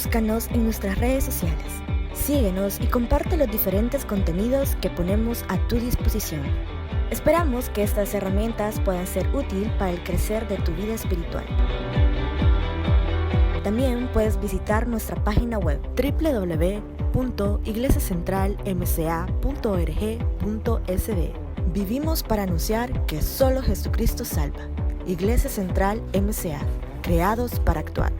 Búscanos en nuestras redes sociales. Síguenos y comparte los diferentes contenidos que ponemos a tu disposición. Esperamos que estas herramientas puedan ser útiles para el crecer de tu vida espiritual. También puedes visitar nuestra página web www.iglesiacentralmca.org.sb. Vivimos para anunciar que solo Jesucristo salva. Iglesia Central MCA, creados para actuar.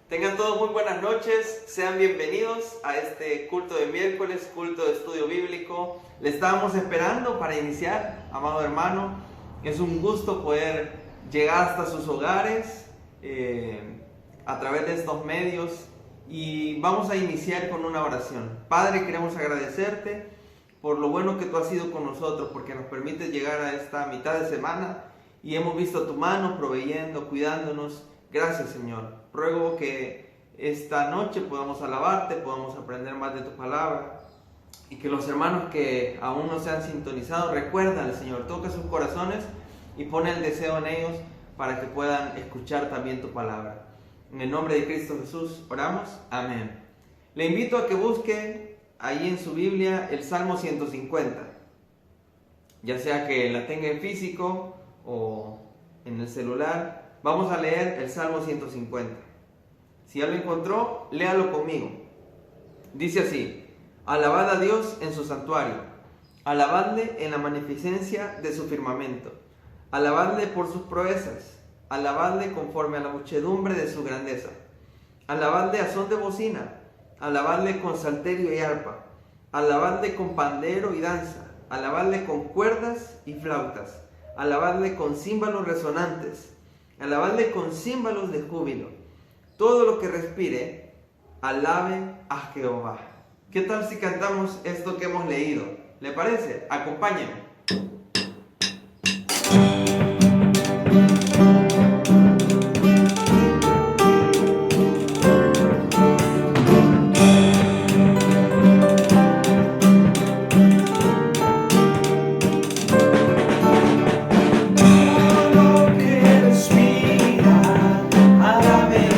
Tengan todos muy buenas noches, sean bienvenidos a este culto de miércoles, culto de estudio bíblico. Le estábamos esperando para iniciar, amado hermano. Es un gusto poder llegar hasta sus hogares a través de estos medios y vamos a iniciar con una oración. Padre, queremos agradecerte por lo bueno que tú has sido con nosotros, porque nos permites llegar a esta mitad de semana y hemos visto tu mano proveyendo, cuidándonos. Gracias, Señor. Ruego que esta noche podamos alabarte, podamos aprender más de tu palabra y que los hermanos que aún no se han sintonizado, recuérdale, Señor, toca sus corazones y pone el deseo en ellos para que puedan escuchar también tu palabra. En el nombre de Cristo Jesús oramos. Amén. Le invito a que busque ahí en su Biblia el Salmo 150, ya sea que la tenga en físico o en el celular. Vamos a leer el Salmo 150. Si ya lo encontró, léalo conmigo. Dice así: alabad a Dios en su santuario, alabadle en la magnificencia de su firmamento, alabadle por sus proezas, alabadle conforme a la muchedumbre de su grandeza, alabadle a son de bocina, alabadle con salterio y arpa, alabadle con pandero y danza, alabadle con cuerdas y flautas, alabadle con címbalos resonantes, alabadle con címbalos de júbilo. Todo lo que respire, alabe a Jehová. ¿Qué tal si cantamos esto que hemos leído? ¿Le parece? Acompáñenme. Alabe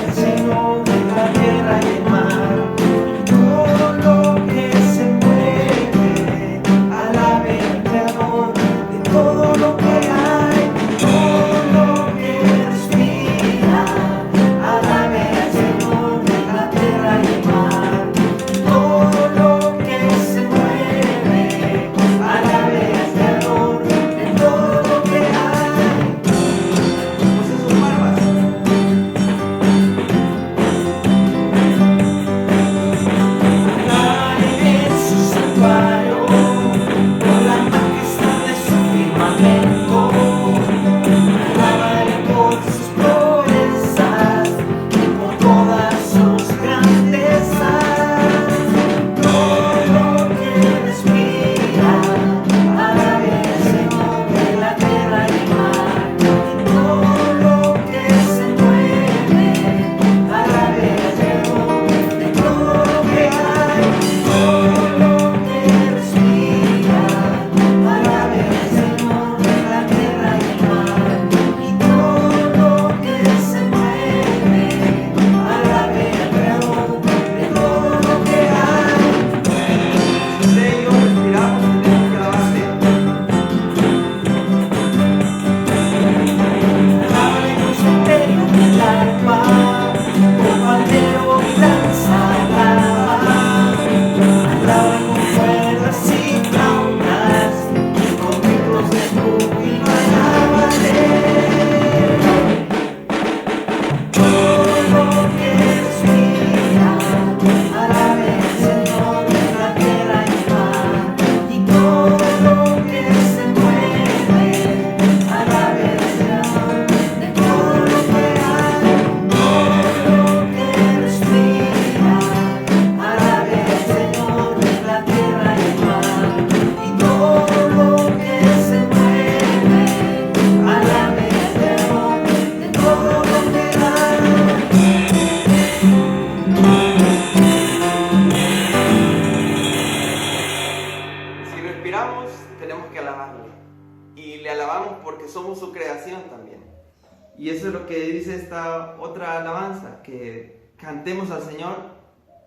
Y eso es lo que dice esta otra alabanza, que cantemos al Señor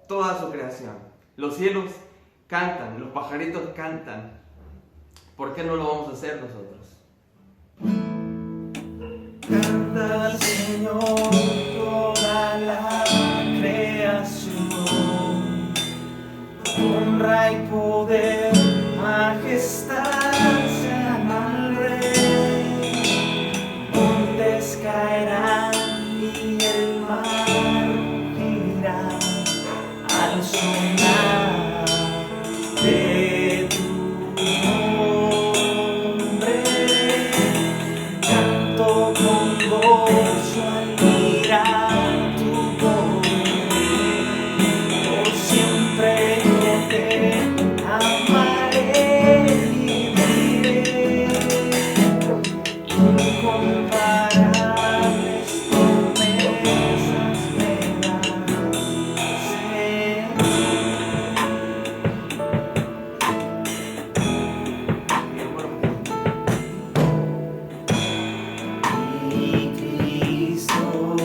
toda su creación. Los cielos cantan, los pajaritos cantan. ¿Por qué no lo vamos a hacer nosotros? Canta al Señor toda la creación, honra y poder, majestad sean al Rey. Montes caerán y el mar rugirá al sonar de tu nombre. Canto con gozo al mirar tu poder. Por siempre yo te amaré y diré. Incomparables promesas me das, mi Cristo,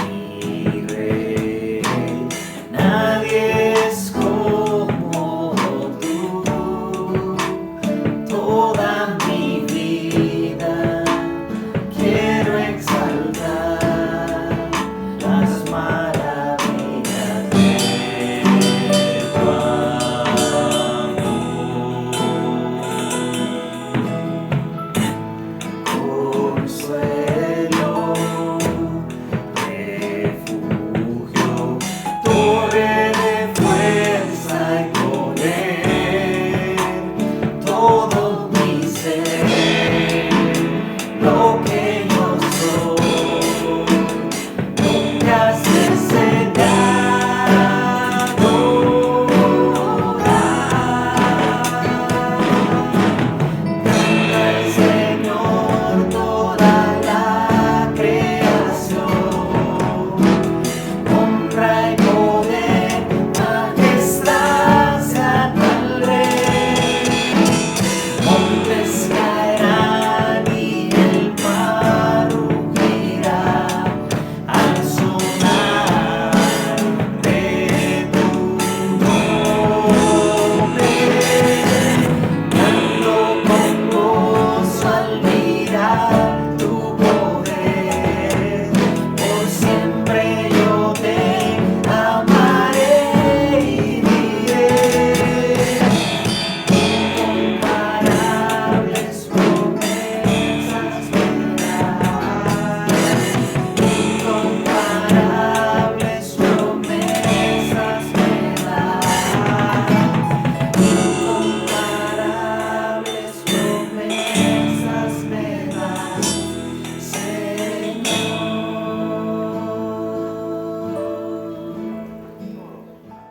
mi Rey. Nadie es como tú. Toda mi vida quiero exaltar las maravillas de tu amor. Consuelo, refugio, torre de fuerza y poder, todo mi ser, lo que yo soy, nunca cesará de Canta al Señor toda la creación, honra y poder, majestad sean al Rey. Montes caerán y el mar rugirá al sonar de tu nombre. Canto con gozo al mirar tu poder. Por siempre yo te amaré y diré. Incomparables promesas me das. Incomparables promesas me das. Incomparables promesas me das, Señor.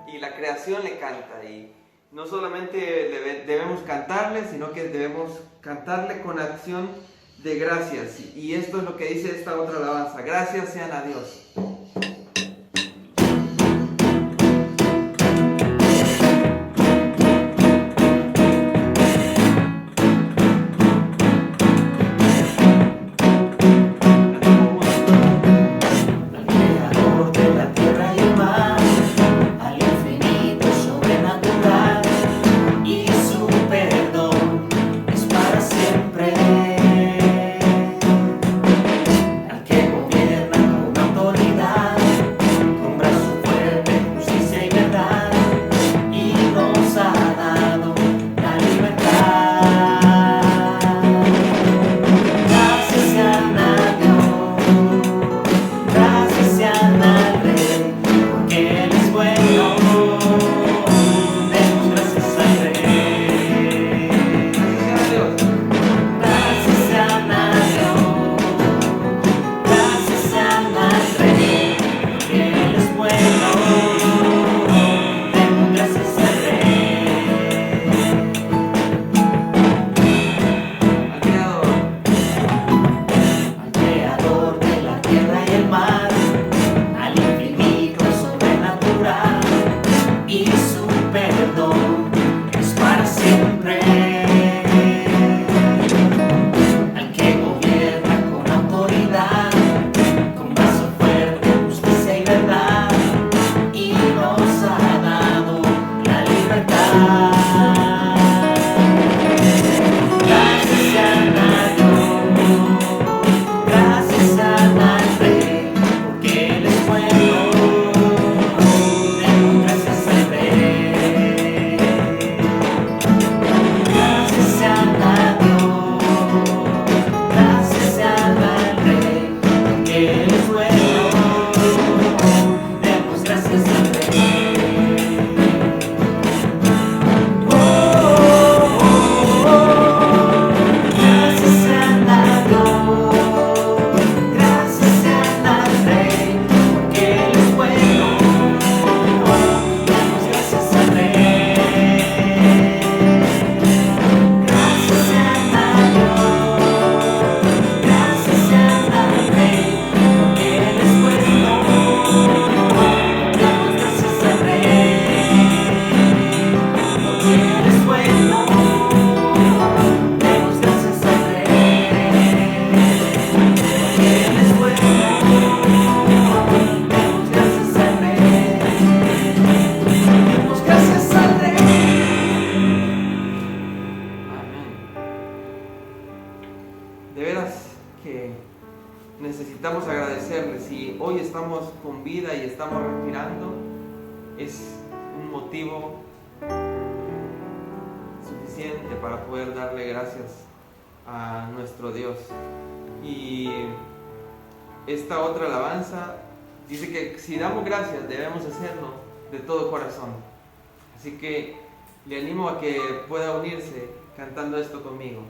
Y la creación le canta, y no solamente debemos cantarle, sino que debemos cantarle con acción de gracias. Y esto es lo que dice esta otra alabanza: gracias sean a Dios. Al Creador de la tierra y el mar, al infinito sobrenatural, y su perdón es para siempre. Al que gobierna con autoridad, quisiéramos agradecerle. Si hoy estamos con vida y estamos respirando, es un motivo suficiente para poder darle gracias a nuestro Dios. Y esta otra alabanza dice que si damos gracias debemos hacerlo de todo corazón. Así que le animo a que pueda unirse cantando esto conmigo.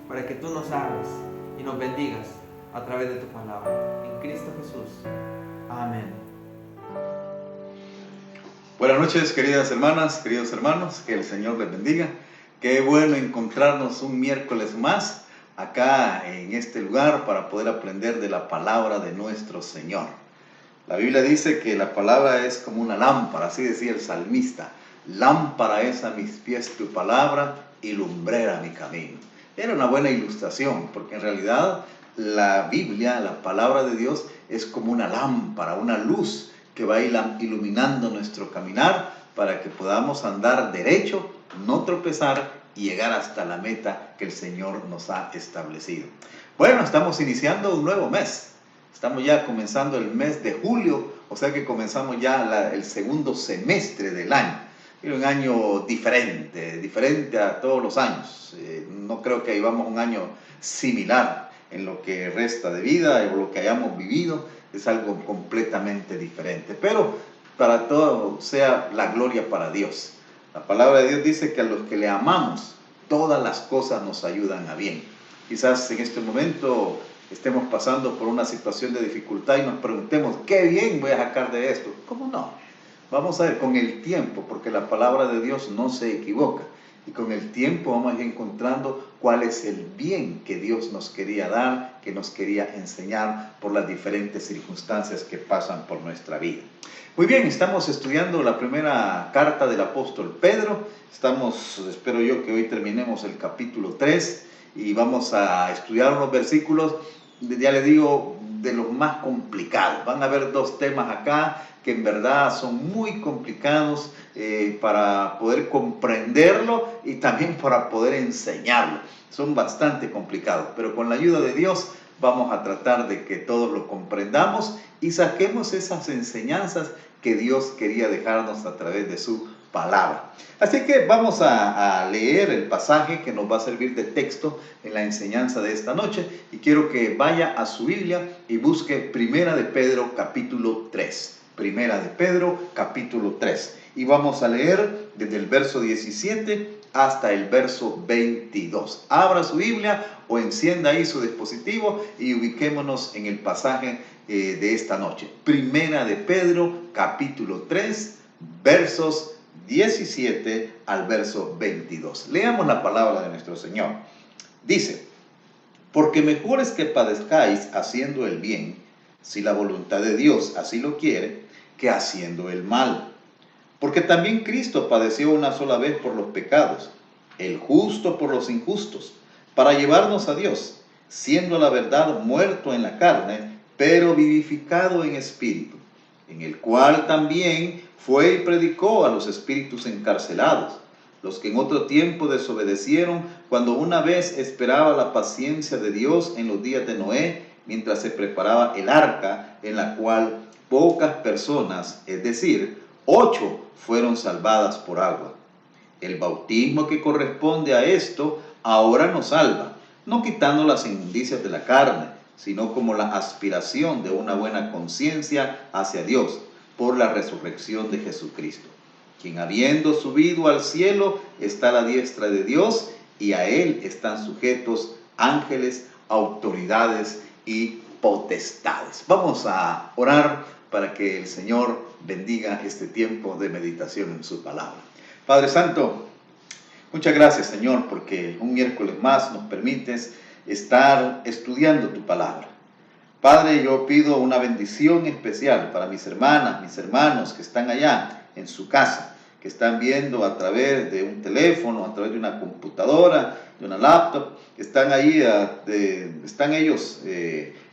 para que tú nos hables y nos bendigas a través de tu palabra. En Cristo Jesús. Amén. Buenas noches, queridas hermanas, queridos hermanos, que el Señor les bendiga. Qué bueno encontrarnos un miércoles más acá en este lugar para poder aprender de la palabra de nuestro Señor. La Biblia dice que la palabra es como una lámpara, así decía el salmista. Lámpara es a mis pies tu palabra y lumbrera mi camino. Era una buena ilustración, porque en realidad la Biblia, la palabra de Dios, es como una lámpara, una luz que va iluminando nuestro caminar para que podamos andar derecho, no tropezar y llegar hasta la meta que el Señor nos ha establecido. Bueno, estamos iniciando un nuevo mes. Estamos ya comenzando el mes de julio, o sea que comenzamos ya el segundo semestre del año. Un año diferente a todos los años. No creo que vivamos un año similar en lo que resta de vida o lo que hayamos vivido. Es algo completamente diferente. Pero para todo sea la gloria para Dios. La palabra de Dios dice que a los que le amamos, todas las cosas nos ayudan a bien. Quizás en este momento estemos pasando por una situación de dificultad y nos preguntemos, ¿qué bien voy a sacar de esto? ¿Cómo no? Vamos a ver con el tiempo, porque la palabra de Dios no se equivoca. Y con el tiempo vamos a ir encontrando cuál es el bien que Dios nos quería dar, que nos quería enseñar por las diferentes circunstancias que pasan por nuestra vida. Muy bien, estamos estudiando la primera carta del apóstol Pedro. Espero yo que hoy terminemos el capítulo 3 y vamos a estudiar unos versículos, ya les digo, de los más complicados. Van a haber dos temas acá que en verdad son muy complicados para poder comprenderlo y también para poder enseñarlo. Son bastante complicados, pero con la ayuda de Dios vamos a tratar de que todos lo comprendamos y saquemos esas enseñanzas que Dios quería dejarnos a través de su palabra. Así que vamos a leer el pasaje que nos va a servir de texto en la enseñanza de esta noche y quiero que vaya a su Biblia y busque Primera de Pedro capítulo 3. Primera de Pedro capítulo 3 y vamos a leer desde el verso 17 hasta el verso 22. Abra su Biblia o encienda ahí su dispositivo y ubiquémonos en el pasaje de esta noche. Primera de Pedro capítulo 3 versos 17 al verso 22. Leamos la palabra de nuestro Señor. Dice: porque mejor es que padezcáis haciendo el bien, si la voluntad de Dios así lo quiere, que haciendo el mal. Porque también Cristo padeció una sola vez por los pecados, el justo por los injustos, para llevarnos a Dios, siendo la verdad muerto en la carne, pero vivificado en espíritu, en el cual también fue y predicó a los espíritus encarcelados, los que en otro tiempo desobedecieron, cuando una vez esperaba la paciencia de Dios en los días de Noé, mientras se preparaba el arca, en la cual pocas personas, es decir, 8, fueron salvadas por agua. El bautismo que corresponde a esto ahora nos salva, no quitando las inmundicias de la carne, sino como la aspiración de una buena conciencia hacia Dios, por la resurrección de Jesucristo, quien habiendo subido al cielo está a la diestra de Dios, y a él están sujetos ángeles, autoridades y potestades. Vamos a orar para que el Señor bendiga este tiempo de meditación en su palabra. Padre Santo, muchas gracias, Señor, porque un miércoles más nos permites estar estudiando tu palabra. Padre, yo pido una bendición especial para mis hermanas, mis hermanos que están allá en su casa, que están viendo a través de un teléfono, a través de una computadora, de una laptop, que están ahí, están ellos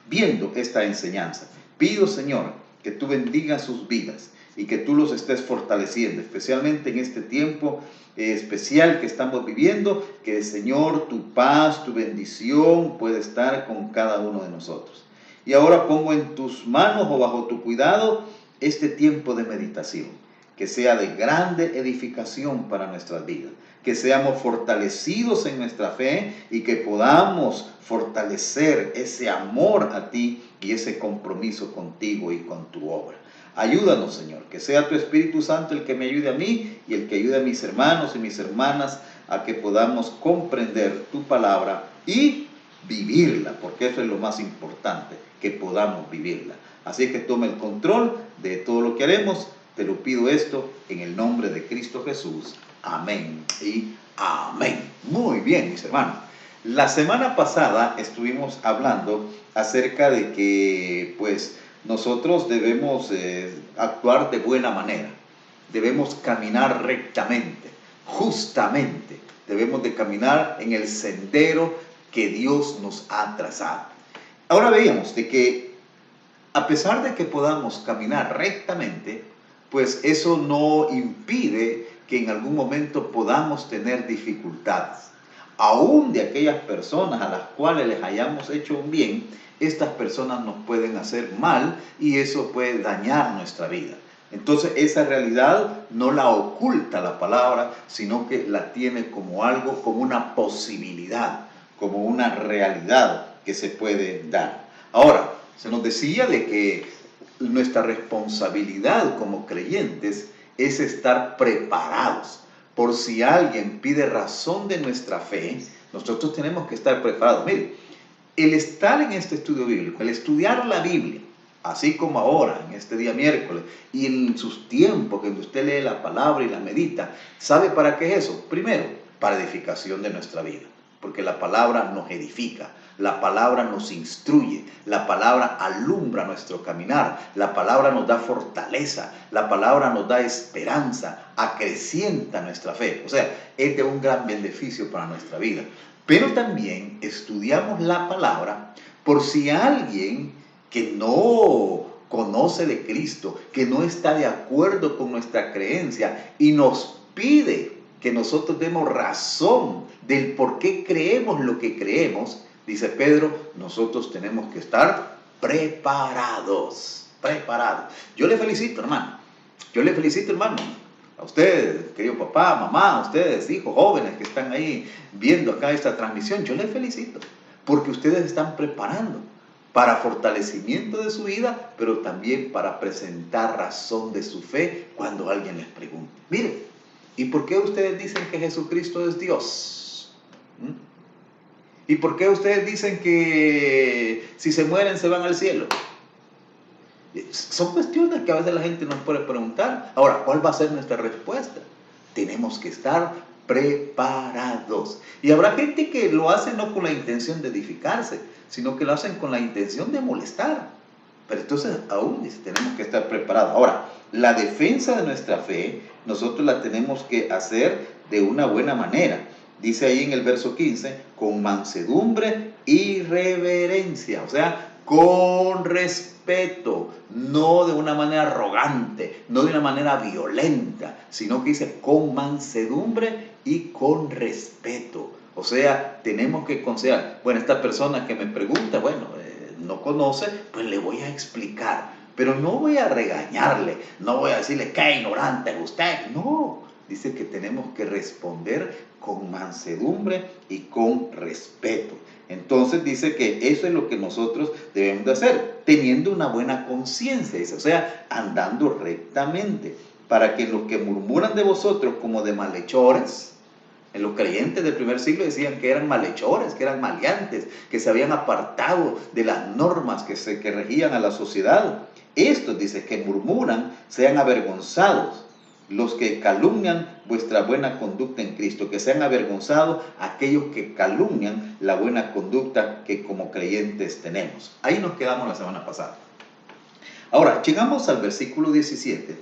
viendo esta enseñanza. Pido, Señor, que tú bendigas sus vidas y que tú los estés fortaleciendo, especialmente en este tiempo especial que estamos viviendo, que, Señor, tu paz, tu bendición puede estar con cada uno de nosotros. Y ahora pongo en tus manos o bajo tu cuidado este tiempo de meditación, que sea de grande edificación para nuestras vidas, que seamos fortalecidos en nuestra fe y que podamos fortalecer ese amor a ti y ese compromiso contigo y con tu obra. Ayúdanos, Señor, que sea tu Espíritu Santo el que me ayude a mí y el que ayude a mis hermanos y mis hermanas a que podamos comprender tu palabra y vivirla, porque eso es lo más importante, que podamos vivirla. Así que toma el control de todo lo que haremos. Te lo pido esto en el nombre de Cristo Jesús. Amén y Amén. Muy bien, mis hermanos. La semana pasada estuvimos hablando acerca de que, pues, nosotros debemos actuar de buena manera. Debemos caminar rectamente, justamente. Debemos de caminar en el sendero que Dios nos ha trazado. Ahora veíamos de que a pesar de que podamos caminar rectamente, pues eso no impide que en algún momento podamos tener dificultades. Aún de aquellas personas a las cuales les hayamos hecho un bien, estas personas nos pueden hacer mal y eso puede dañar nuestra vida. Entonces esa realidad no la oculta la palabra, sino que la tiene como algo, como una posibilidad, como una realidad que se puede dar. Ahora, se nos decía de que nuestra responsabilidad como creyentes es estar preparados. Por si alguien pide razón de nuestra fe, nosotros tenemos que estar preparados. Mire, el estar en este estudio bíblico, el estudiar la Biblia, así como ahora, en este día miércoles, y en sus tiempos, que usted lee la palabra y la medita, ¿sabe para qué es eso? Primero, para edificación de nuestra vida, porque la palabra nos edifica, la palabra nos instruye, la palabra alumbra nuestro caminar, la palabra nos da fortaleza, la palabra nos da esperanza, acrecienta nuestra fe. O sea, es de un gran beneficio para nuestra vida. Pero también estudiamos la palabra por si alguien que no conoce de Cristo, que no está de acuerdo con nuestra creencia y nos pide que nosotros demos razón del por qué creemos lo que creemos, dice Pedro, nosotros tenemos que estar preparados. Yo le felicito, hermano. A ustedes, querido papá, mamá, a ustedes, hijos, jóvenes que están ahí viendo acá esta transmisión, yo les felicito, porque ustedes están preparando para fortalecimiento de su vida, pero también para presentar razón de su fe cuando alguien les pregunte. Miren, ¿y por qué ustedes dicen que Jesucristo es Dios? ¿Y por qué ustedes dicen que si se mueren se van al cielo? Son cuestiones que a veces la gente nos puede preguntar. Ahora, ¿cuál va a ser nuestra respuesta? Tenemos que estar preparados. Y habrá gente que lo hace no con la intención de edificarse, sino que lo hacen con la intención de molestar. Pero entonces aún tenemos que estar preparados. Ahora, la defensa de nuestra fe, nosotros la tenemos que hacer de una buena manera. Dice ahí en el verso 15, con mansedumbre y reverencia. O sea, con respeto, no de una manera arrogante, no de una manera violenta, sino que dice con mansedumbre y con respeto. O sea, tenemos que considerar, bueno, esta persona que me pregunta, no conoce, pues le voy a explicar, pero no voy a regañarle, no voy a decirle qué ignorante es usted, no. Dice que tenemos que responder con mansedumbre y con respeto. Entonces dice que eso es lo que nosotros debemos de hacer, teniendo una buena conciencia, o sea, andando rectamente, para que los que murmuran de vosotros como de malhechores, en los creyentes del primer siglo decían que eran malhechores, que eran maleantes, que se habían apartado de las normas que regían a la sociedad. Estos, dice, que murmuran, sean avergonzados. Los que calumnian vuestra buena conducta en Cristo, que sean avergonzados aquellos que calumnian la buena conducta que como creyentes tenemos. Ahí nos quedamos la semana pasada. Ahora, llegamos al versículo 17,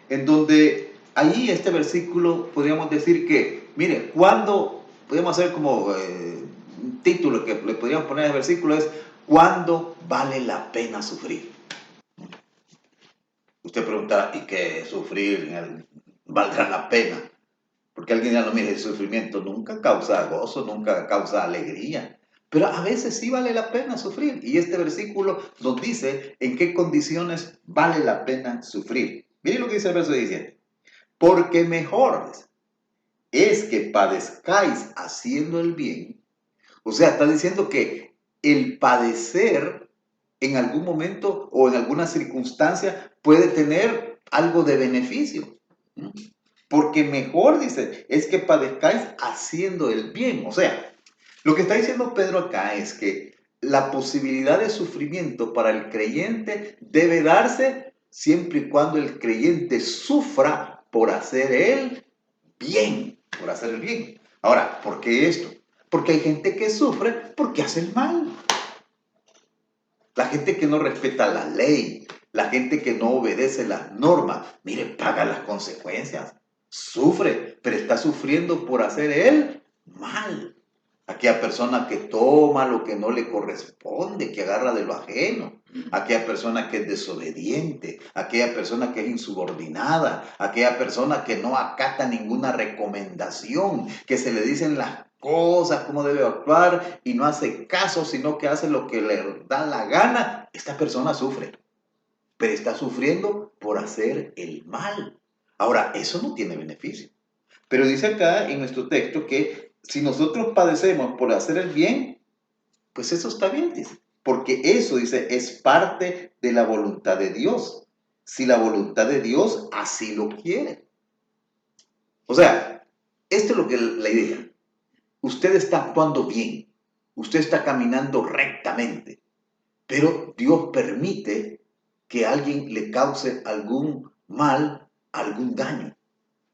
en donde ahí este versículo podríamos decir que, mire, cuando, podríamos hacer como un título que le podríamos poner al versículo es, ¿cuándo vale la pena sufrir? Usted preguntará, ¿y qué sufrir valdrá la pena? Porque alguien ya no mire, el sufrimiento nunca causa gozo, nunca causa alegría. Pero a veces sí vale la pena sufrir. Y este versículo nos dice en qué condiciones vale la pena sufrir. Miren lo que dice el verso 17. Porque mejor es que padezcáis haciendo el bien. O sea, está diciendo que el padecer en algún momento o en alguna circunstancia puede tener algo de beneficio. Porque mejor, dice, es que padezcáis haciendo el bien. O sea, lo que está diciendo Pedro acá es que la posibilidad de sufrimiento para el creyente debe darse siempre y cuando el creyente sufra por hacer el bien. Por hacer el bien. Ahora, ¿por qué esto? Porque hay gente que sufre porque hace el mal. La gente que no respeta la ley, la gente que no obedece las normas, mire, paga las consecuencias. Sufre, pero está sufriendo por hacer el mal. Aquella persona que toma lo que no le corresponde, que agarra de lo ajeno. Aquella persona que es desobediente, aquella persona que es insubordinada, aquella persona que no acata ninguna recomendación, que se le dicen las cosas, cómo debe actuar y no hace caso, sino que hace lo que le da la gana. Esta persona sufre, pero está sufriendo por hacer el mal. Ahora, eso no tiene beneficio. Pero dice acá en nuestro texto que si nosotros padecemos por hacer el bien, pues eso está bien, dice. Porque eso, dice, es parte de la voluntad de Dios. Si la voluntad de Dios así lo quiere. O sea, esto es lo que la idea. Usted está actuando bien. Usted está caminando rectamente. Pero Dios permite que alguien le cause algún mal, algún daño.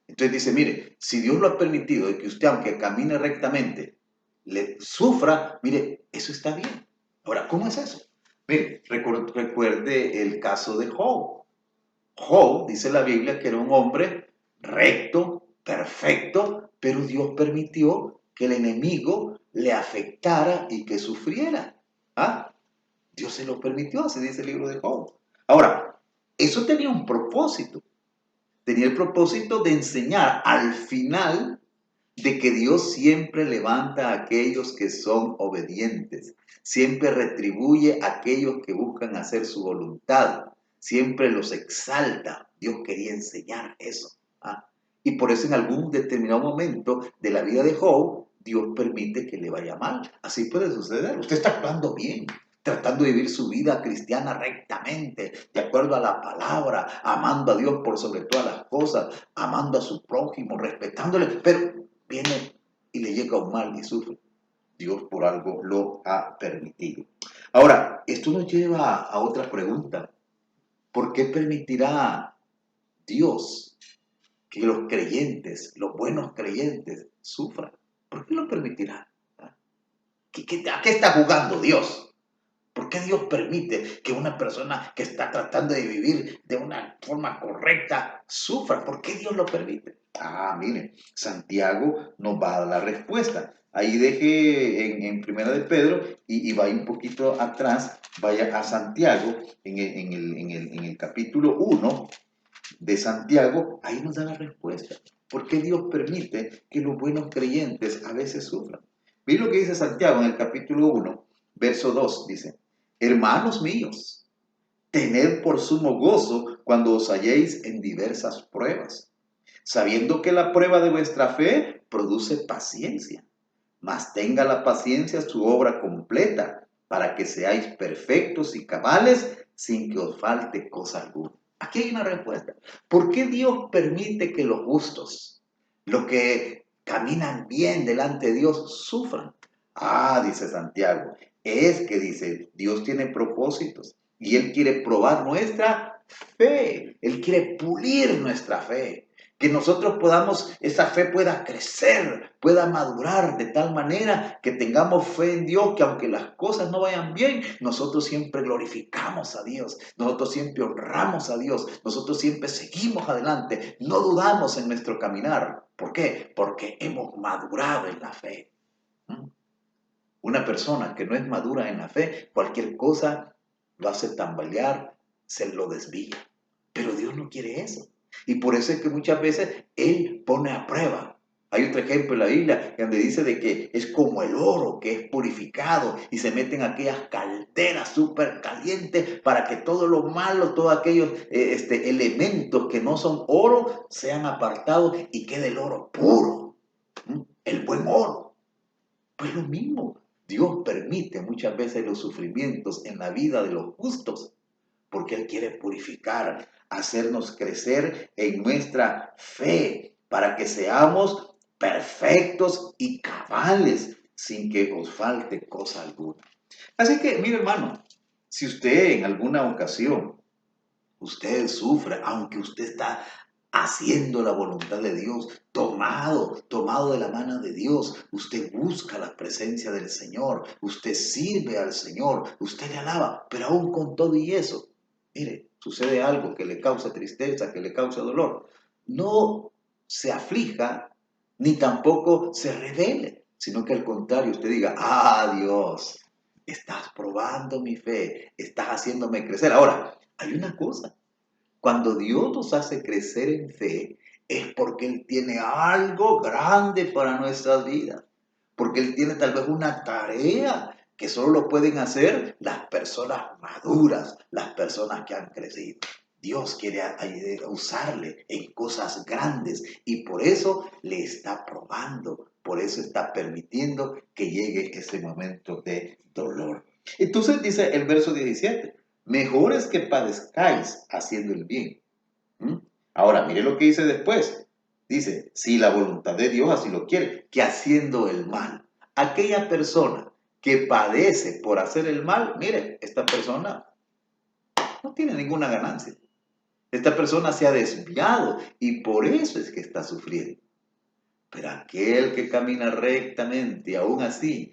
Entonces dice, mire, si Dios lo ha permitido de que usted, aunque camine rectamente, le sufra, mire, eso está bien. Ahora, ¿cómo es eso? Mire, recuerde el caso de Job. Job, dice la Biblia, que era un hombre recto, perfecto, pero Dios permitió que el enemigo le afectara y que sufriera. ¿Ah? Dios se lo permitió, así dice el libro de Job. Ahora, eso tenía un propósito. Tenía el propósito de enseñar al final de que Dios siempre levanta a aquellos que son obedientes, siempre retribuye a aquellos que buscan hacer su voluntad, siempre los exalta. Dios quería enseñar eso. ¿Ah? Y por eso en algún determinado momento de la vida de Job, Dios permite que le vaya mal. Así puede suceder. Usted está actuando bien, tratando de vivir su vida cristiana rectamente, de acuerdo a la palabra, amando a Dios por sobre todas las cosas, amando a su prójimo, respetándole, pero viene y le llega un mal y sufre. Dios por algo lo ha permitido. Ahora, esto nos lleva a otra pregunta. ¿Por qué permitirá Dios que los creyentes, los buenos creyentes, sufran? ¿Por qué lo permitirá? ¿A qué está jugando Dios? ¿Por qué Dios permite que una persona que está tratando de vivir de una forma correcta sufra? ¿Por qué Dios lo permite? Miren, Santiago nos va a dar la respuesta. Ahí deje en Primera de Pedro y vaya un poquito atrás, vaya a Santiago, en el capítulo 1 de Santiago, ahí nos da la respuesta. ¿Por qué Dios permite que los buenos creyentes a veces sufran? Miren lo que dice Santiago en el capítulo 1, verso 2, dice: hermanos míos, tened por sumo gozo cuando os halléis en diversas pruebas, sabiendo que la prueba de vuestra fe produce paciencia. Mas tenga la paciencia su obra completa, para que seáis perfectos y cabales, sin que os falte cosa alguna. Aquí hay una respuesta. ¿Por qué Dios permite que los justos, los que caminan bien delante de Dios, sufran? Dice Santiago, es que dice, Dios tiene propósitos y Él quiere probar nuestra fe. Él quiere pulir nuestra fe. Que nosotros podamos, esa fe pueda crecer, pueda madurar de tal manera que tengamos fe en Dios, que aunque las cosas no vayan bien, nosotros siempre glorificamos a Dios, nosotros siempre honramos a Dios, nosotros siempre seguimos adelante, no dudamos en nuestro caminar. ¿Por qué? Porque hemos madurado en la fe. Una persona que no es madura en la fe, cualquier cosa lo hace tambalear, se lo desvía. Pero Dios no quiere eso. Y por eso es que muchas veces Él pone a prueba. Hay otro ejemplo en la Biblia donde dice de que es como el oro que es purificado y se meten aquellas calderas súper calientes para que todo lo malo, todos aquellos elementos que no son oro sean apartados y quede el oro puro. El buen oro. Pues lo mismo. Dios permite muchas veces los sufrimientos en la vida de los justos porque Él quiere purificar, hacernos crecer en nuestra fe para que seamos perfectos y cabales sin que os falte cosa alguna. Así que, mire hermano, si usted en alguna ocasión, usted sufre, aunque usted está haciendo la voluntad de Dios, tomado de la mano de Dios. Usted busca la presencia del Señor, usted sirve al Señor, usted le alaba, pero aún con todo y eso, mire, sucede algo que le causa tristeza, que le causa dolor. No se aflija, ni tampoco se rebele, sino que al contrario, usted diga, Dios, estás probando mi fe, estás haciéndome crecer. Ahora, hay una cosa. Cuando Dios nos hace crecer en fe, es porque Él tiene algo grande para nuestras vidas. Porque Él tiene tal vez una tarea que solo lo pueden hacer las personas maduras, las personas que han crecido. Dios quiere usarle en cosas grandes y por eso le está probando, por eso está permitiendo que llegue ese momento de dolor. Entonces dice el verso 17. Mejor es que padezcáis haciendo el bien. Ahora, mire lo que dice después. Dice, si la voluntad de Dios así lo quiere, que haciendo el mal. Aquella persona que padece por hacer el mal, mire, esta persona no tiene ninguna ganancia. Esta persona se ha desviado y por eso es que está sufriendo. Pero aquel que camina rectamente, aún así,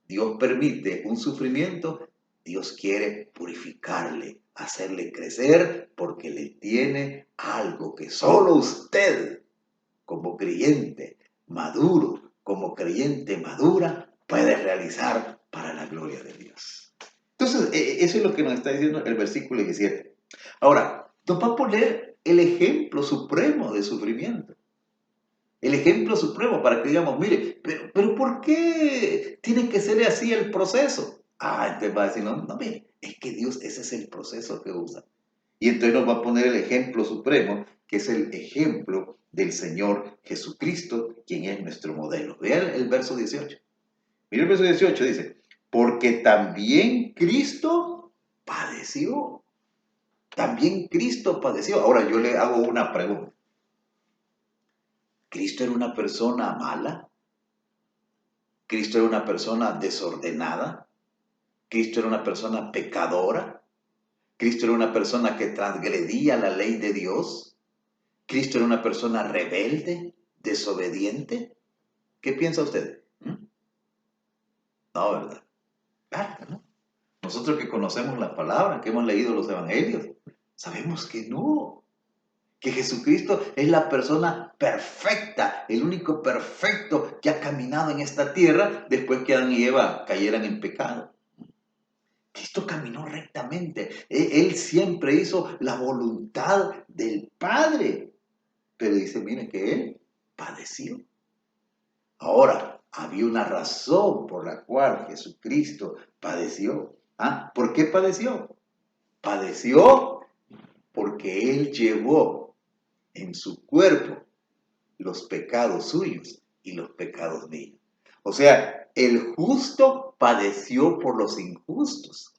Dios permite un sufrimiento. Dios quiere purificarle, hacerle crecer, porque le tiene algo que solo usted, como creyente maduro, como creyente madura, puede realizar para la gloria de Dios. Entonces, eso es lo que nos está diciendo el versículo 17. Ahora, nos va a poner el ejemplo supremo de sufrimiento. El ejemplo supremo para que digamos, mire, pero ¿por qué tiene que ser así el proceso? Entonces va a decir, no, mire, es que Dios, ese es el proceso que usa. Y entonces nos va a poner el ejemplo supremo, que es el ejemplo del Señor Jesucristo, quien es nuestro modelo. Vean el verso 18. Mire el verso 18, dice, porque también Cristo padeció. También Cristo padeció. Ahora yo le hago una pregunta. ¿Cristo era una persona mala? ¿Cristo era una persona desordenada? ¿Cristo era una persona pecadora? ¿Cristo era una persona que transgredía la ley de Dios? ¿Cristo era una persona rebelde, desobediente? ¿Qué piensa usted? No, ¿verdad? Claro, ¿no? Nosotros que conocemos la palabra, que hemos leído los evangelios, sabemos que no. Que Jesucristo es la persona perfecta, el único perfecto que ha caminado en esta tierra después que Adán y Eva cayeran en pecado. Cristo caminó rectamente. Él siempre hizo la voluntad del Padre. Pero dice, miren que Él padeció. Ahora, había una razón por la cual Jesucristo padeció. ¿Por qué padeció? Padeció porque Él llevó en su cuerpo los pecados suyos y los pecados míos. O sea, el justo padeció por los injustos.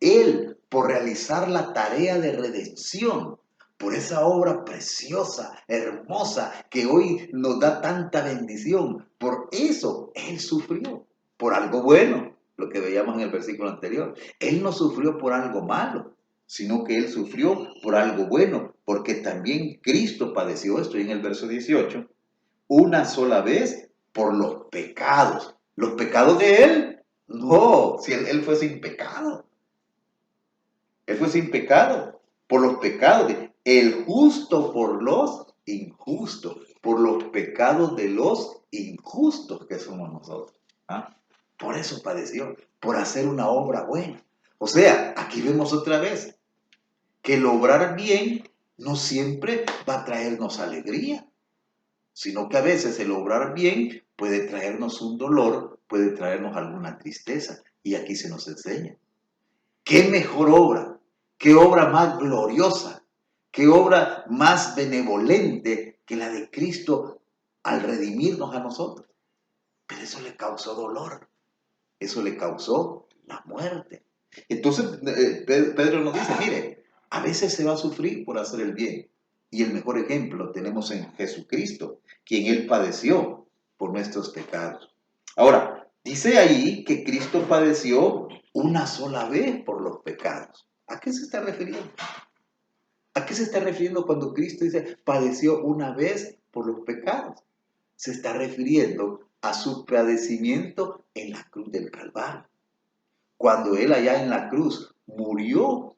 Él, por realizar la tarea de redención, por esa obra preciosa, hermosa, que hoy nos da tanta bendición, por eso Él sufrió, por algo bueno, lo que veíamos en el versículo anterior. Él no sufrió por algo malo, sino que Él sufrió por algo bueno, porque también Cristo padeció, estoy en el verso 18, una sola vez por los pecados. ¿Los pecados de Él? No, si él fue sin pecado. Él fue sin pecado, por los pecados de el justo por los injustos, por los pecados de los injustos que somos nosotros. Por eso padeció, por hacer una obra buena. O sea, aquí vemos otra vez que el obrar bien no siempre va a traernos alegría, sino que a veces el obrar bien puede traernos un dolor, puede traernos alguna tristeza. Y aquí se nos enseña. ¿Qué mejor obra? ¿Qué obra más gloriosa? ¿Qué obra más benevolente que la de Cristo al redimirnos a nosotros? Pero eso le causó dolor. Eso le causó la muerte. Entonces Pedro nos dice, mire, a veces se va a sufrir por hacer el bien. Y el mejor ejemplo lo tenemos en Jesucristo, quien Él padeció por nuestros pecados. Ahora, dice ahí que Cristo padeció una sola vez por los pecados. ¿A qué se está refiriendo? ¿A qué se está refiriendo cuando Cristo dice padeció una vez por los pecados? Se está refiriendo a su padecimiento en la cruz del Calvario. Cuando Él allá en la cruz murió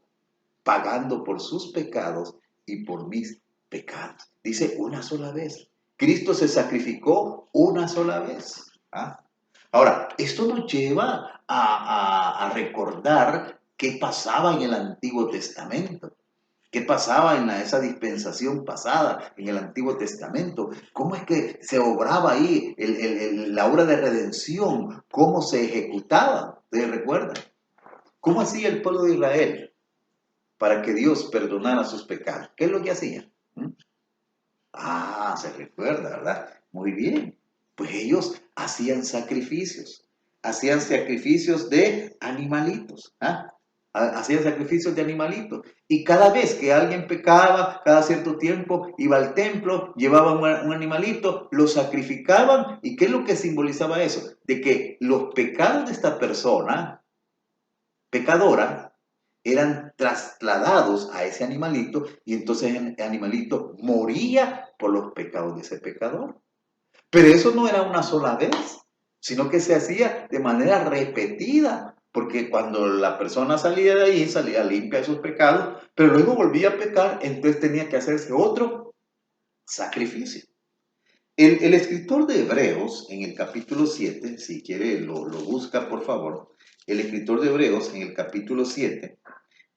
pagando por sus pecados y por mis pecados. Dice una sola vez. Cristo se sacrificó una sola vez. ¿Ah? Ahora, esto nos lleva a recordar qué pasaba en el Antiguo Testamento. ¿Qué pasaba en esa dispensación pasada, en el Antiguo Testamento? ¿Cómo es que se obraba ahí la obra de redención? ¿Cómo se ejecutaba? ¿Ustedes recuerdan? ¿Cómo hacía el pueblo de Israel para que Dios perdonara sus pecados? ¿Qué es lo que hacía? Se recuerda, ¿verdad? Muy bien. Pues ellos hacían sacrificios de animalitos. Hacían sacrificios de animalitos. Y cada vez que alguien pecaba, cada cierto tiempo iba al templo, llevaban un animalito, lo sacrificaban. ¿Y qué es lo que simbolizaba eso? De que los pecados de esta persona pecadora eran trasladados a ese animalito y entonces el animalito moría por los pecados de ese pecador. Pero eso no era una sola vez, sino que se hacía de manera repetida, porque cuando la persona salía de ahí, salía limpia de sus pecados, pero luego volvía a pecar, entonces tenía que hacerse otro sacrificio. El escritor de Hebreos, en el capítulo 7, si quiere lo busca por favor, el escritor de Hebreos en el capítulo 7,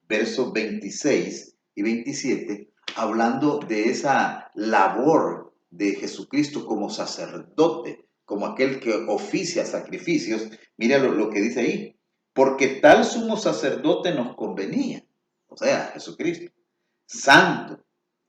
versos 26 y 27, hablando de esa labor de Jesucristo como sacerdote, como aquel que oficia sacrificios, mira lo que dice ahí, porque tal sumo sacerdote nos convenía, o sea, Jesucristo, santo,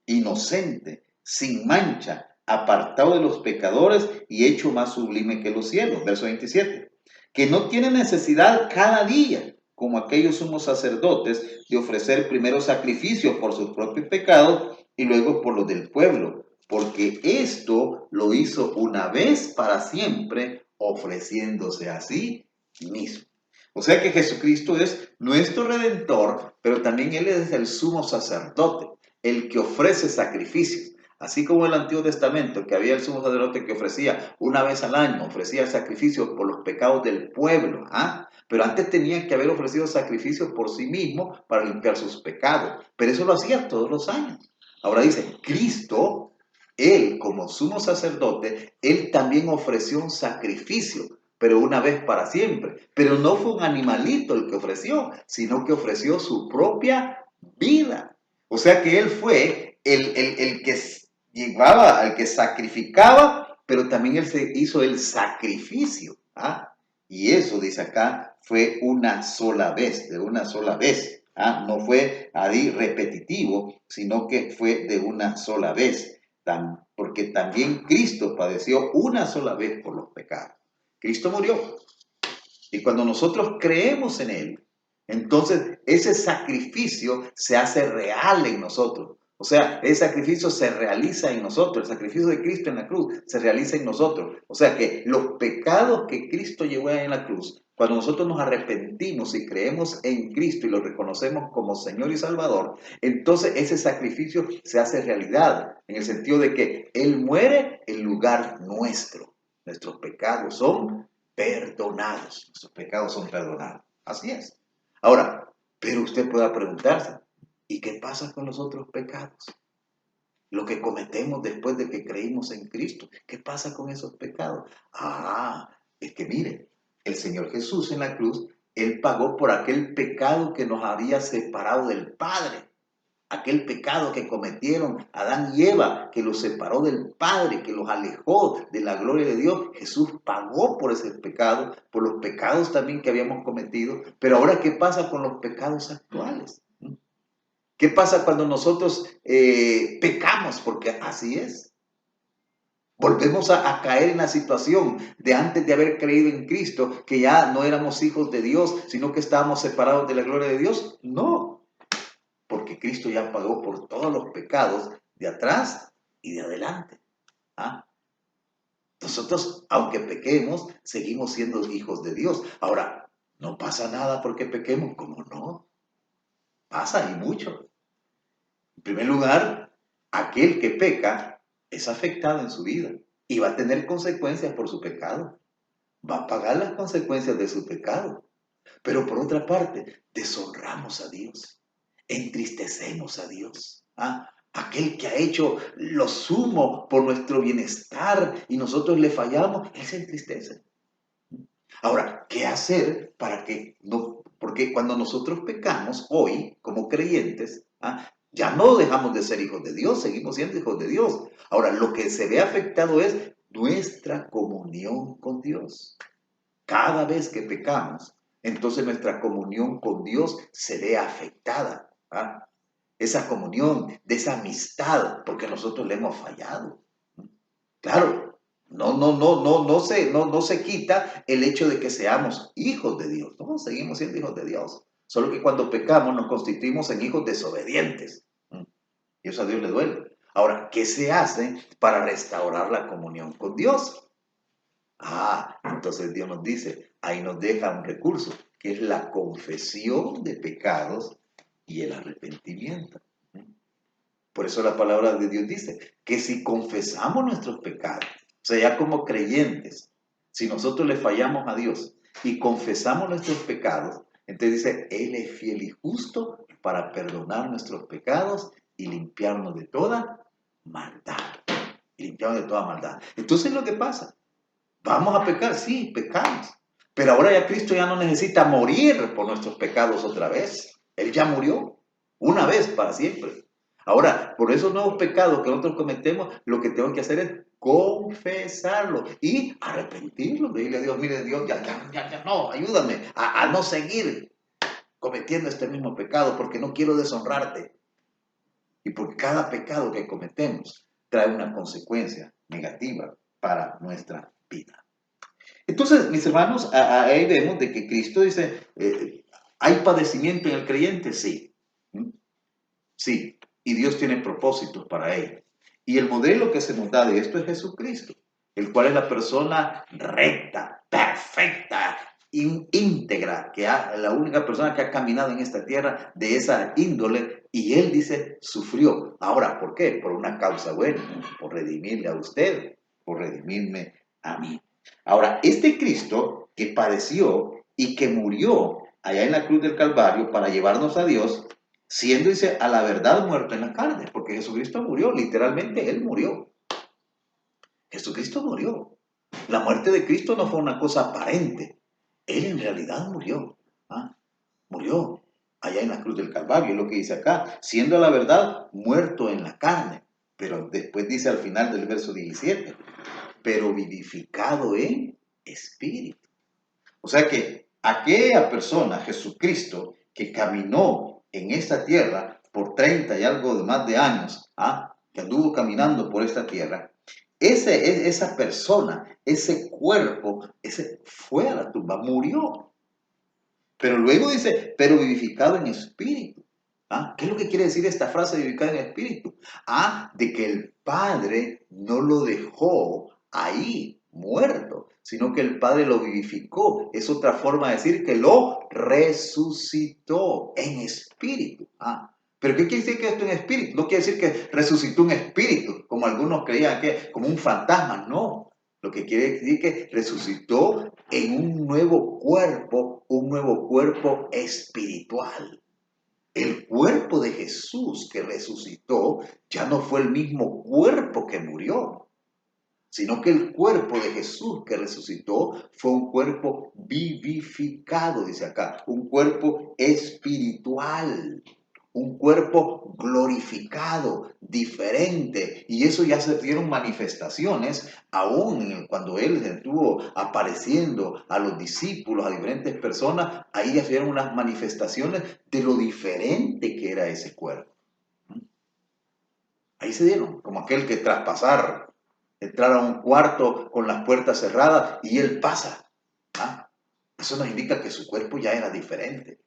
inocente, sin mancha, apartado de los pecadores y hecho más sublime que los cielos, verso 27, que no tiene necesidad cada día, como aquellos sumos sacerdotes, de ofrecer primero sacrificios por sus propios pecados y luego por los del pueblo, porque esto lo hizo una vez para siempre, ofreciéndose a sí mismo. O sea que Jesucristo es nuestro Redentor, pero también Él es el sumo sacerdote, el que ofrece sacrificios. Así como en el Antiguo Testamento, que había el sumo sacerdote que ofrecía una vez al año, ofrecía sacrificios por los pecados del pueblo, pero antes tenía que haber ofrecido sacrificios por sí mismo para limpiar sus pecados. Pero eso lo hacía todos los años. Ahora dice, Cristo, Él como sumo sacerdote, Él también ofreció un sacrificio, pero una vez para siempre. Pero no fue un animalito el que ofreció, sino que ofreció su propia vida. O sea que Él fue el que llevaba, al que sacrificaba, pero también Él se hizo el sacrificio. Y eso, dice acá, fue una sola vez, de una sola vez. No fue ahí repetitivo, sino que fue de una sola vez. Porque también Cristo padeció una sola vez por los pecados. Cristo murió. Y cuando nosotros creemos en Él, entonces ese sacrificio se hace real en nosotros. O sea, ese sacrificio se realiza en nosotros. El sacrificio de Cristo en la cruz se realiza en nosotros. O sea que los pecados que Cristo llevó en la cruz, cuando nosotros nos arrepentimos y creemos en Cristo y lo reconocemos como Señor y Salvador, entonces ese sacrificio se hace realidad, en el sentido de que Él muere en lugar nuestro. Nuestros pecados son perdonados. Nuestros pecados son perdonados. Así es. Ahora, pero usted pueda preguntarse, ¿y qué pasa con los otros pecados? Lo que cometemos después de que creímos en Cristo. ¿Qué pasa con esos pecados? Es que mire, el Señor Jesús en la cruz, Él pagó por aquel pecado que nos había separado del Padre. Aquel pecado que cometieron Adán y Eva, que los separó del Padre, que los alejó de la gloria de Dios. Jesús pagó por ese pecado, por los pecados también que habíamos cometido. Pero ahora, ¿qué pasa con los pecados actuales? ¿Qué pasa cuando nosotros pecamos? Porque así es. Volvemos a caer en la situación de antes de haber creído en Cristo, que ya no éramos hijos de Dios, sino que estábamos separados de la gloria de Dios. No, porque Cristo ya pagó por todos los pecados de atrás y de adelante. Nosotros, aunque pequemos, seguimos siendo hijos de Dios. Ahora, no pasa nada porque pequemos. ¿Cómo no? Pasa y mucho. En primer lugar, aquel que peca es afectado en su vida y va a tener consecuencias por su pecado. Va a pagar las consecuencias de su pecado. Pero por otra parte, deshonramos a Dios, entristecemos a Dios. Aquel que ha hecho lo sumo por nuestro bienestar y nosotros le fallamos, Él se entristece. Ahora, ¿qué hacer para que no? Porque cuando nosotros pecamos hoy, como creyentes, ya no dejamos de ser hijos de Dios, seguimos siendo hijos de Dios. Ahora, lo que se ve afectado es nuestra comunión con Dios. Cada vez que pecamos, entonces nuestra comunión con Dios se ve afectada. Esa comunión, de esa amistad, porque nosotros le hemos fallado. Claro, no se quita el hecho de que seamos hijos de Dios. No, seguimos siendo hijos de Dios. Solo que cuando pecamos nos constituimos en hijos desobedientes. Y eso a Dios le duele. Ahora, ¿qué se hace para restaurar la comunión con Dios? Entonces Dios nos dice, ahí nos deja un recurso, que es la confesión de pecados y el arrepentimiento. Por eso la palabra de Dios dice que si confesamos nuestros pecados, o sea, ya como creyentes, si nosotros le fallamos a Dios y confesamos nuestros pecados, entonces dice, Él es fiel y justo para perdonar nuestros pecados y limpiarnos de toda maldad. Entonces, lo que pasa, ¿vamos a pecar? Sí, pecamos. Pero ahora ya Cristo ya no necesita morir por nuestros pecados otra vez. Él ya murió una vez para siempre. Ahora, por esos nuevos pecados que nosotros cometemos, lo que tengo que hacer es confesarlo y arrepentirlo. Decirle a Dios, mire Dios, ya no, ayúdame a no seguir cometiendo este mismo pecado porque no quiero deshonrarte. Y porque cada pecado que cometemos trae una consecuencia negativa para nuestra vida. Entonces, mis hermanos, ahí vemos de que Cristo dice, ¿hay padecimiento en el creyente? Sí. Sí. Y Dios tiene propósitos para él. Y el modelo que se nos da de esto es Jesucristo, el cual es la persona recta, perfecta, íntegra, la única persona que ha caminado en esta tierra de esa índole. Y él dice, sufrió. Ahora, ¿por qué? Por una causa buena, por redimirle a usted, por redimirme a mí. Ahora, este Cristo que padeció y que murió allá en la cruz del Calvario para llevarnos a Dios, siendo, dice, a la verdad muerto en la carne, porque Jesucristo murió, literalmente Él murió. Jesucristo murió. La muerte de Cristo no fue una cosa aparente. Él en realidad murió. Murió allá en la cruz del Calvario, es lo que dice acá, siendo a la verdad muerto en la carne. Pero después dice al final del verso 17, pero vivificado en espíritu. O sea que aquella persona, Jesucristo, que caminó en esta tierra por 30 y algo de más de años, que anduvo caminando por esta tierra, esa persona, ese cuerpo, ese fue a la tumba, murió. Pero luego dice, pero vivificado en espíritu. ¿Qué es lo que quiere decir esta frase vivificado en espíritu? De que el Padre no lo dejó ahí muerto, sino que el Padre lo vivificó. Es otra forma de decir que lo resucitó en espíritu. ¿Pero qué quiere decir que esto en espíritu? No quiere decir que resucitó un espíritu, como algunos creían que como un fantasma, no. Lo que quiere decir que resucitó en un nuevo cuerpo espiritual. El cuerpo de Jesús que resucitó ya no fue el mismo cuerpo que murió, sino que el cuerpo de Jesús que resucitó fue un cuerpo vivificado, dice acá, un cuerpo espiritual, un cuerpo glorificado, diferente. Y eso ya se dieron manifestaciones, aún cuando Él estuvo apareciendo a los discípulos, a diferentes personas, ahí ya se dieron unas manifestaciones de lo diferente que era ese cuerpo. Ahí se dieron, como aquel que tras pasar, entrar a un cuarto con las puertas cerradas y Él pasa. Eso nos indica que su cuerpo ya era diferente.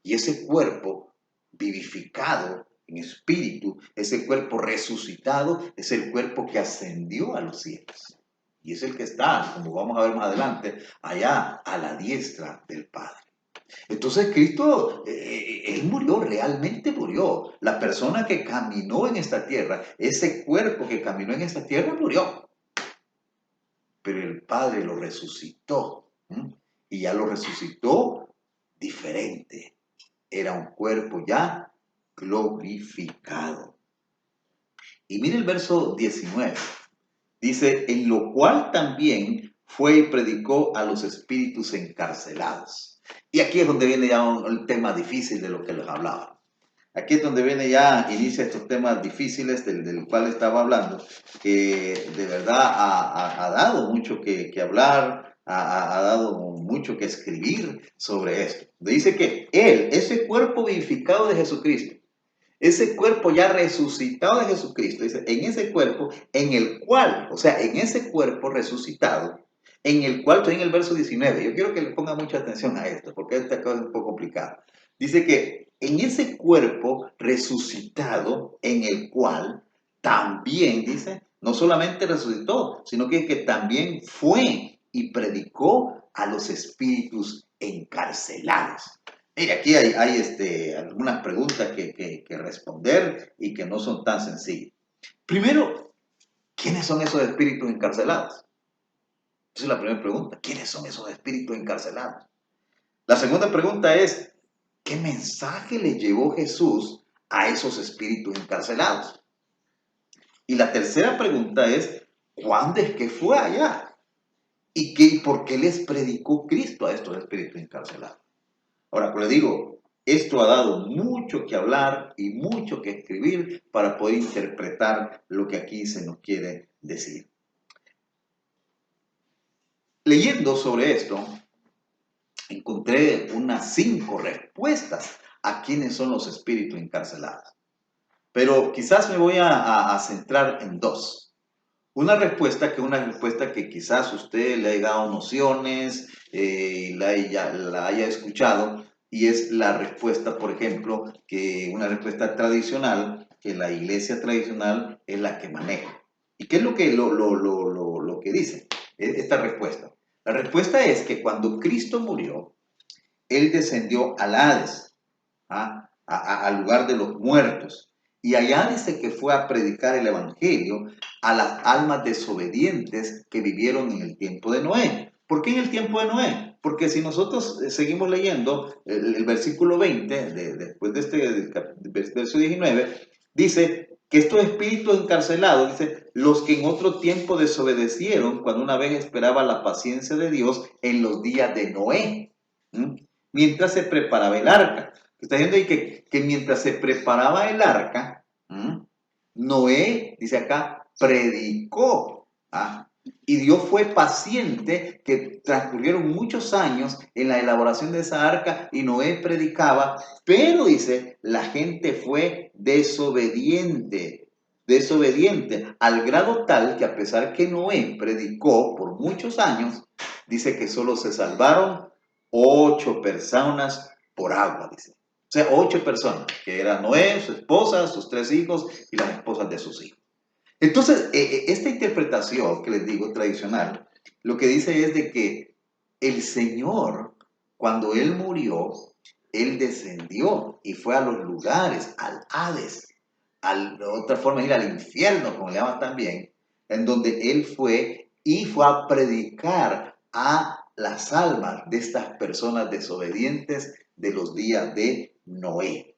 Y ese cuerpo vivificado en espíritu, ese cuerpo resucitado, es el cuerpo que ascendió a los cielos. Y es el que está, como vamos a ver más adelante, allá a la diestra del Padre. Entonces Cristo, Él murió, realmente murió. La persona que caminó en esta tierra, ese cuerpo que caminó en esta tierra murió. Pero el Padre lo resucitó. ¿Mm? Y ya lo resucitó diferente. Era un cuerpo ya glorificado. Y mire el verso 19. Dice, en lo cual también fue y predicó a los espíritus encarcelados. Y aquí es donde viene ya el tema difícil de lo que les hablaba. Aquí es donde viene ya, inicia estos temas difíciles del cual estaba hablando, que de verdad ha dado mucho que hablar, ha dado mucho que escribir sobre esto. Dice que Él, ese cuerpo vivificado de Jesucristo, ese cuerpo ya resucitado de Jesucristo, dice, en ese cuerpo, en el cual, o sea, en ese cuerpo resucitado, en el cual, estoy en el verso 19, yo quiero que le ponga mucha atención a esto, porque esta cosa es un poco complicada. Dice que en ese cuerpo resucitado, en el cual también, dice, no solamente resucitó, sino que también fue y predicó a los espíritus encarcelados. Mira, aquí hay algunas preguntas que responder y que no son tan sencillas. Primero, ¿quiénes son esos espíritus encarcelados? Esa es la primera pregunta. ¿Quiénes son esos espíritus encarcelados? La segunda pregunta es, ¿qué mensaje le llevó Jesús a esos espíritus encarcelados? Y la tercera pregunta es, ¿cuándo es que fue allá? ¿Y por qué les predicó Cristo a estos espíritus encarcelados? Ahora, como le digo, esto ha dado mucho que hablar y mucho que escribir para poder interpretar lo que aquí se nos quiere decir. Leyendo sobre esto, encontré unas 5 respuestas a quiénes son los espíritus encarcelados. Pero quizás me voy a centrar en 2. Una respuesta que quizás usted le haya dado nociones, la haya escuchado, y es la respuesta, por ejemplo, que una respuesta tradicional, que la iglesia tradicional es la que maneja. ¿Y qué es lo que dice esta respuesta? La respuesta es que cuando Cristo murió, Él descendió al Hades, al lugar de los muertos. Y allá dice que fue a predicar el evangelio a las almas desobedientes que vivieron en el tiempo de Noé. ¿Por qué en el tiempo de Noé? Porque si nosotros seguimos leyendo el versículo 20, después de este verso 19, dice que estos espíritus encarcelados, dice, los que en otro tiempo desobedecieron cuando una vez esperaba la paciencia de Dios en los días de Noé, mientras se preparaba el arca. Está diciendo ahí que mientras se preparaba el arca, Noé, dice acá, predicó. Y Dios fue paciente, que transcurrieron muchos años en la elaboración de esa arca y Noé predicaba, pero dice, la gente fue desobediente, al grado tal que a pesar que Noé predicó por muchos años, dice que solo se salvaron 8 personas por agua, dice. O sea, 8 personas, que eran Noé, su esposa, sus 3 hijos y las esposas de sus hijos. Entonces, esta interpretación que les digo tradicional, lo que dice es de que el Señor, cuando Él murió, Él descendió y fue a los lugares, al Hades, de otra forma ir al infierno, como le llaman también, en donde Él fue y fue a predicar a las almas de estas personas desobedientes de los días de Noé.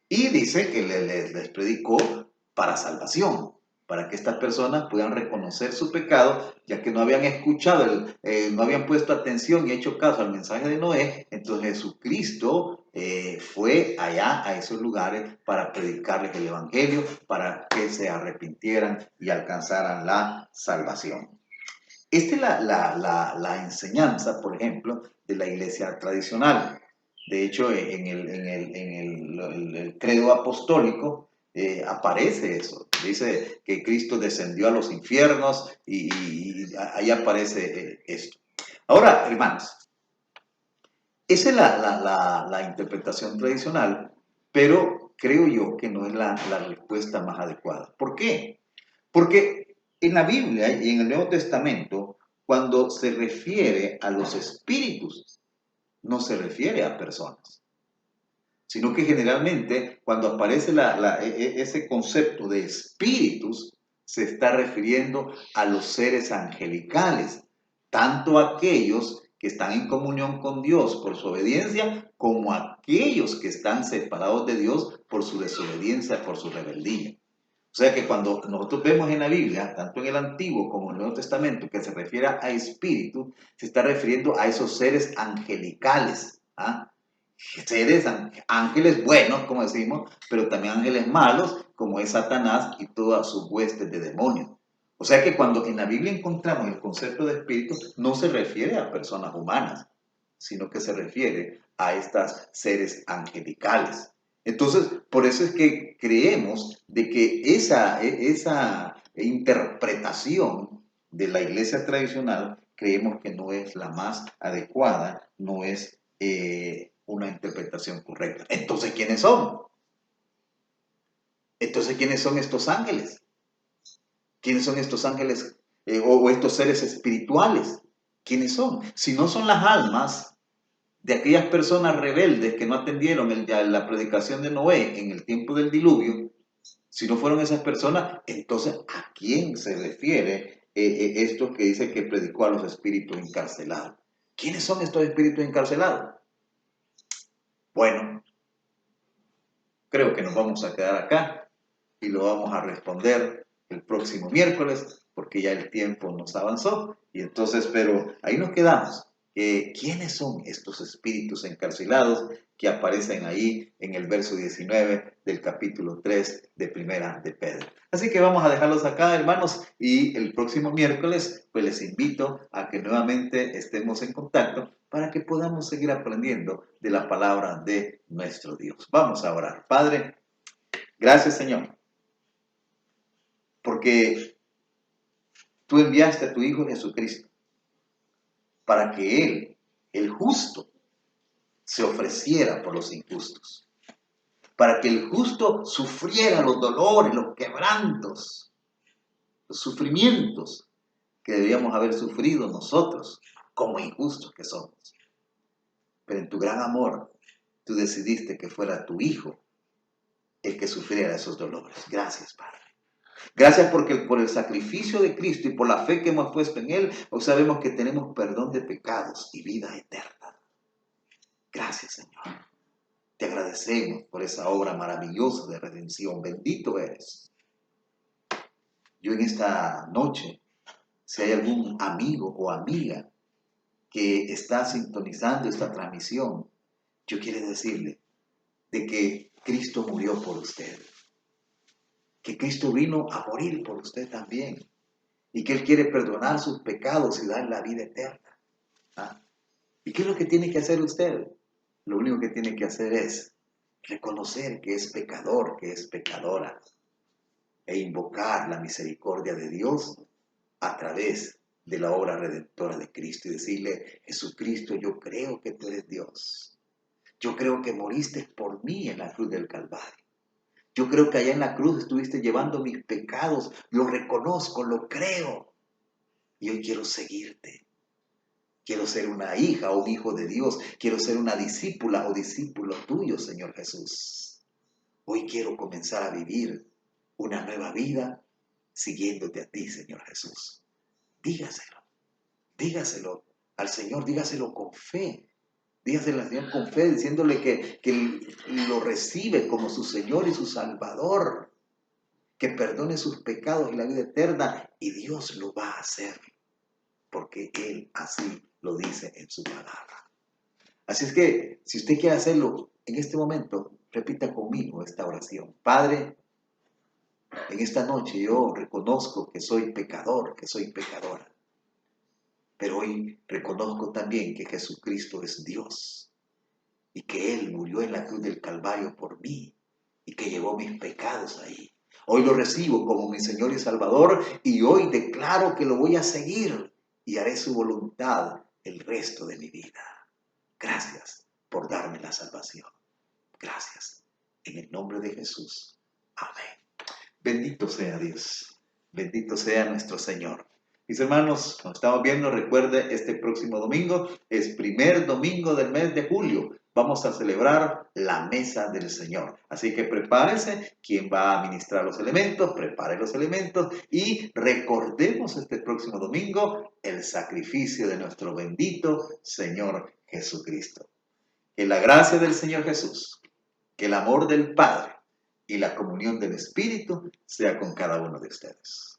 Y dice que les predicó para salvación, para que estas personas puedan reconocer su pecado, ya que no habían escuchado, no habían puesto atención y hecho caso al mensaje de Noé. Entonces Jesucristo fue allá a esos lugares para predicarles el evangelio, para que se arrepintieran y alcanzaran la salvación. Esta es la enseñanza, por ejemplo, de la iglesia tradicional. De hecho, en el credo apostólico aparece eso. Dice que Cristo descendió a los infiernos y ahí aparece esto. Ahora, hermanos, esa es la interpretación tradicional, pero creo yo que no es la respuesta más adecuada. ¿Por qué? Porque en la Biblia y en el Nuevo Testamento, cuando se refiere a los espíritus, no se refiere a personas, sino que generalmente cuando aparece ese concepto de espíritus, se está refiriendo a los seres angelicales, tanto aquellos que están en comunión con Dios por su obediencia, como aquellos que están separados de Dios por su desobediencia, por su rebeldía. O sea que cuando nosotros vemos en la Biblia, tanto en el Antiguo como en el Nuevo Testamento, que se refiere a espíritu, se está refiriendo a esos seres angelicales, ¿ah? Seres, ángeles buenos, como decimos, pero también ángeles malos, como es Satanás y todas sus huestes de demonios. O sea que cuando en la Biblia encontramos el concepto de espíritu, no se refiere a personas humanas, sino que se refiere a estos seres angelicales. Entonces, por eso es que creemos de que esa interpretación de la iglesia tradicional, creemos que no es la más adecuada, no es una interpretación correcta. Entonces, ¿quiénes son? Entonces, ¿quiénes son estos ángeles? ¿Quiénes son estos ángeles o estos seres espirituales? ¿Quiénes son? Si no son las almas de aquellas personas rebeldes que no atendieron la predicación de Noé en el tiempo del diluvio, si no fueron esas personas, entonces ¿a quién se refiere esto que dice que predicó a los espíritus encarcelados? ¿Quiénes son estos espíritus encarcelados? Bueno, creo que nos vamos a quedar acá y lo vamos a responder el próximo miércoles porque ya el tiempo nos avanzó y entonces, pero ahí nos quedamos. ¿Quiénes son estos espíritus encarcelados que aparecen ahí en el verso 19 del capítulo 3 de Primera de Pedro? Así que vamos a dejarlos acá, hermanos, y el próximo miércoles pues les invito a que nuevamente estemos en contacto para que podamos seguir aprendiendo de la palabra de nuestro Dios. Vamos a orar. Padre, gracias, Señor, porque tú enviaste a tu Hijo Jesucristo para que Él, el justo, se ofreciera por los injustos, para que el justo sufriera los dolores, los quebrantos, los sufrimientos que debíamos haber sufrido nosotros como injustos que somos. Pero en tu gran amor, tú decidiste que fuera tu Hijo el que sufriera esos dolores. Gracias, Padre. Gracias porque por el sacrificio de Cristo y por la fe que hemos puesto en Él, hoy sabemos que tenemos perdón de pecados y vida eterna. Gracias, Señor. Te agradecemos por esa obra maravillosa de redención. Bendito eres. Yo en esta noche, si hay algún amigo o amiga que está sintonizando esta transmisión, yo quiero decirle de que Cristo murió por usted. Que Cristo vino a morir por usted también. Y que Él quiere perdonar sus pecados y dar la vida eterna. ¿Ah? ¿Y qué es lo que tiene que hacer usted? Lo único que tiene que hacer es reconocer que es pecador, que es pecadora, e invocar la misericordia de Dios a través de la obra redentora de Cristo y decirle: Jesucristo, yo creo que tú eres Dios. Yo creo que moriste por mí en la cruz del Calvario. Yo creo que allá en la cruz estuviste llevando mis pecados. Lo reconozco, lo creo. Y hoy quiero seguirte. Quiero ser una hija o un hijo de Dios. Quiero ser una discípula o discípulo tuyo, Señor Jesús. Hoy quiero comenzar a vivir una nueva vida siguiéndote a ti, Señor Jesús. Dígaselo. Dígaselo al Señor. Dígaselo con fe. Dígaselo al Señor con fe, diciéndole que lo recibe como su Señor y su Salvador. Que perdone sus pecados y la vida eterna. Y Dios lo va a hacer. Porque Él así lo dice en su palabra. Así es que, si usted quiere hacerlo en este momento, repita conmigo esta oración. Padre, en esta noche yo reconozco que soy pecador, que soy pecadora. Pero hoy reconozco también que Jesucristo es Dios y que Él murió en la cruz del Calvario por mí y que llevó mis pecados ahí. Hoy lo recibo como mi Señor y Salvador y hoy declaro que lo voy a seguir y haré su voluntad el resto de mi vida. Gracias por darme la salvación. Gracias. En el nombre de Jesús. Amén. Bendito sea Dios. Bendito sea nuestro Señor. Mis hermanos, nos estamos viendo. Recuerde, este próximo domingo es primer domingo del mes de julio. Vamos a celebrar la mesa del Señor. Así que prepárese. Quien va a administrar los elementos, prepare los elementos y recordemos este próximo domingo el sacrificio de nuestro bendito Señor Jesucristo. Que la gracia del Señor Jesús, que el amor del Padre y la comunión del Espíritu sea con cada uno de ustedes.